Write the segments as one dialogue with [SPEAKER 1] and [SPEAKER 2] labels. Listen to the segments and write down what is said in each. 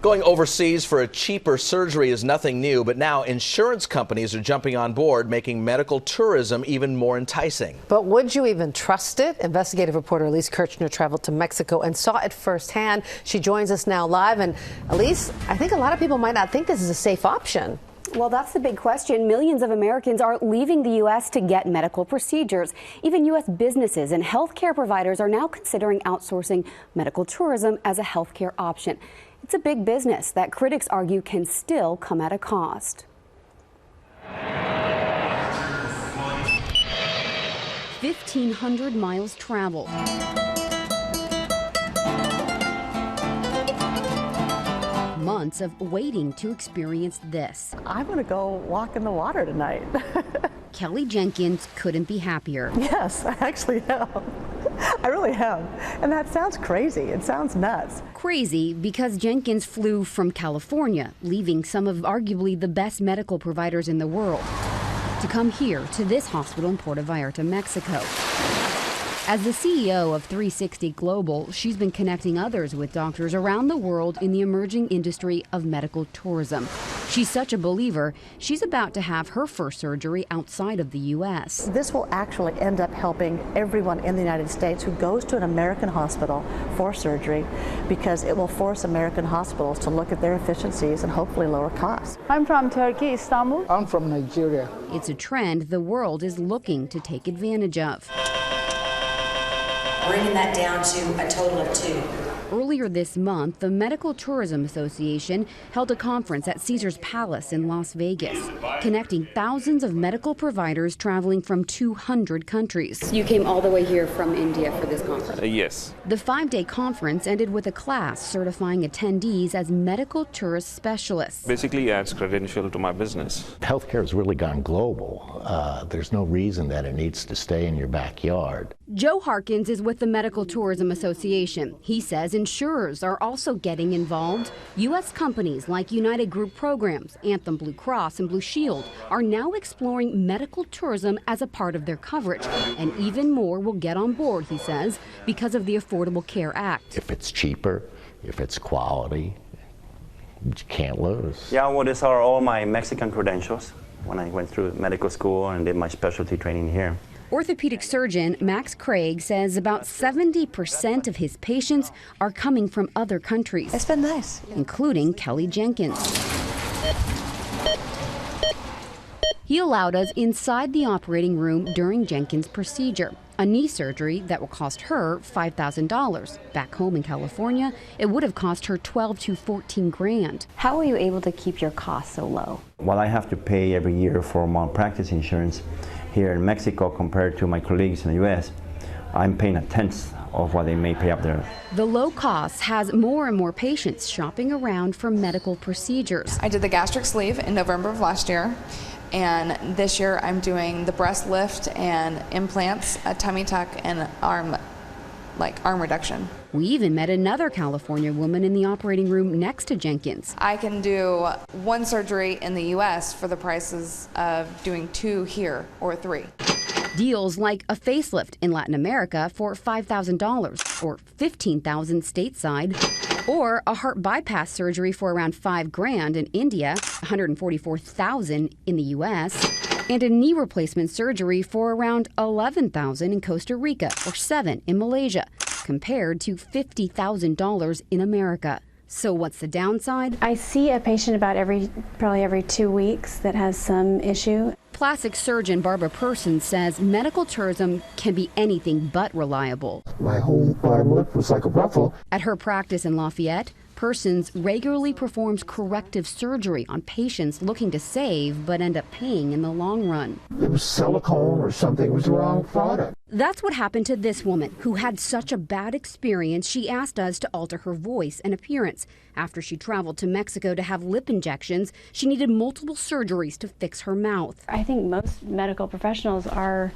[SPEAKER 1] Going overseas for a cheaper surgery is nothing new, but now insurance companies are jumping on board, making medical tourism even more enticing.
[SPEAKER 2] But would you even trust it? Investigative reporter Elise Kirchner traveled to Mexico and saw it firsthand. She joins us now live. And Elise, I think a lot of people might not think this is a safe option.
[SPEAKER 3] Well, that's the big question. Millions of Americans are leaving the U.S. to get medical procedures. Even U.S. businesses and healthcare providers are now considering outsourcing medical tourism as a healthcare option. It's a big business that critics argue can still come at a cost. 1,500 miles traveled. Months of waiting to experience this.
[SPEAKER 4] I'm going to go walk in the water tonight.
[SPEAKER 3] Kelly Jenkins couldn't be happier.
[SPEAKER 4] Yes, I actually am. I really am. And that sounds crazy. It sounds nuts.
[SPEAKER 3] Crazy because Jenkins flew from California, leaving some of arguably the best medical providers in the world, to come here to this hospital in Puerto Vallarta, Mexico. As the CEO of 360 Global, she's been connecting others with doctors around the world in the emerging industry of medical tourism. She's such a believer, she's about to have her first surgery outside of the U.S.
[SPEAKER 4] This will actually end up helping everyone in the United States who goes to an American hospital for surgery, because it will force American hospitals to look at their efficiencies and hopefully lower costs.
[SPEAKER 5] I'm from Turkey, Istanbul.
[SPEAKER 6] I'm from Nigeria.
[SPEAKER 3] It's a trend the world is looking to take advantage of.
[SPEAKER 7] Bringing that down to a total of 2.
[SPEAKER 3] Earlier this month, the Medical Tourism Association held a conference at Caesars Palace in Las Vegas, connecting thousands of medical providers traveling from 200 countries. You came all the way here from India for this conference?
[SPEAKER 8] Yes.
[SPEAKER 3] The 5-day conference ended with a class certifying attendees as medical tourist specialists.
[SPEAKER 8] Basically adds credential to my business.
[SPEAKER 9] Healthcare has really gone global. There's no reason that it needs to stay in your backyard.
[SPEAKER 3] Joe Harkins is with the Medical Tourism Association. He says insurers are also getting involved. U.S. companies like United Group Programs, Anthem Blue Cross, and Blue Shield are now exploring medical tourism as a part of their coverage. And even more will get on board, he says, because of the Affordable Care Act.
[SPEAKER 9] If it's cheaper, if it's quality, you can't lose.
[SPEAKER 10] Yeah, well, these are all my Mexican credentials when I went through medical school and did my specialty training here.
[SPEAKER 3] Orthopedic surgeon Max Craig says about 70% of his patients are coming from other countries.
[SPEAKER 4] It's been nice.
[SPEAKER 3] Including Kelly Jenkins. He allowed us inside the operating room during Jenkins' procedure, a knee surgery that will cost her $5,000. Back home in California, it would have cost her $12 to $14,000. How were you able to keep your costs so low?
[SPEAKER 10] While I have to pay every year for malpractice insurance here in Mexico compared to my colleagues in the U.S., I'm paying a tenth of what they may pay up there.
[SPEAKER 3] The low cost has more and more patients shopping around for medical procedures.
[SPEAKER 5] I did the gastric sleeve in November of last year, and this year I'm doing the breast lift and implants, a tummy tuck, and arm reduction.
[SPEAKER 3] We even met another California woman in the operating room next to Jenkins.
[SPEAKER 5] I can do 1 surgery in the U.S. for the prices of doing 2 here or 3.
[SPEAKER 3] Deals like a facelift in Latin America for $5,000 or $15,000 stateside, or a heart bypass surgery for around $5,000 in India, $144,000 in the U.S., and a knee replacement surgery for around $11,000 in Costa Rica or $7,000 in Malaysia, compared to $50,000 in America. So what's the downside?
[SPEAKER 11] I see a patient probably every 2 weeks that has some issue.
[SPEAKER 3] Plastic surgeon Barbara Person says medical tourism can be anything but reliable.
[SPEAKER 6] My whole bottom lip was like a ruffle.
[SPEAKER 3] At her practice in Lafayette, Persons regularly performs corrective surgery on patients looking to save but end up paying in the long run.
[SPEAKER 6] It was silicone or something. It was the wrong product.
[SPEAKER 3] That's what happened to this woman who had such a bad experience she asked us to alter her voice and appearance. After she traveled to Mexico to have lip injections, she needed multiple surgeries to fix her mouth.
[SPEAKER 11] I think most medical professionals are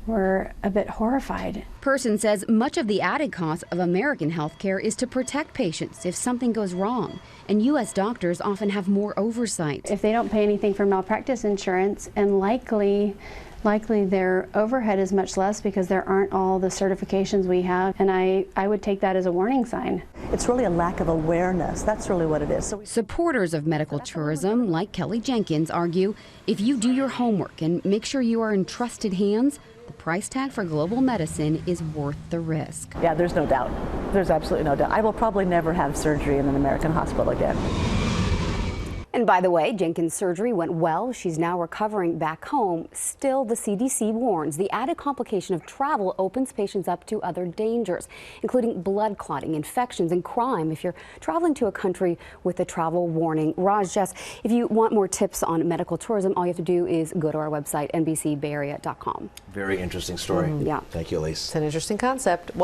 [SPEAKER 11] we're a bit horrified.
[SPEAKER 3] Person says much of the added cost of American healthcare is to protect patients if something goes wrong, and U.S. doctors often have more oversight.
[SPEAKER 11] If they don't pay anything for malpractice insurance, and likely their overhead is much less because there aren't all the certifications we have, and I would take that as a warning sign.
[SPEAKER 4] It's really a lack of awareness. That's really what it is.
[SPEAKER 3] Supporters of medical tourism, like Kelly Jenkins, argue if you do your homework and make sure you are in trusted hands, the price tag for global medicine is worth the risk.
[SPEAKER 4] Yeah, there's no doubt. There's absolutely no doubt. I will probably never have surgery in an American hospital again.
[SPEAKER 3] And by the way, Jenkins' surgery went well. She's now recovering back home. Still, the CDC warns the added complication of travel opens patients up to other dangers, including blood clotting, infections, and crime if you're traveling to a country with a travel warning. Raj, Jess, if you want more tips on medical tourism, all you have to do is go to our website, NBCBayArea.com.
[SPEAKER 1] Very interesting story.
[SPEAKER 2] Yeah.
[SPEAKER 1] Thank you, Elise.
[SPEAKER 2] It's an interesting concept.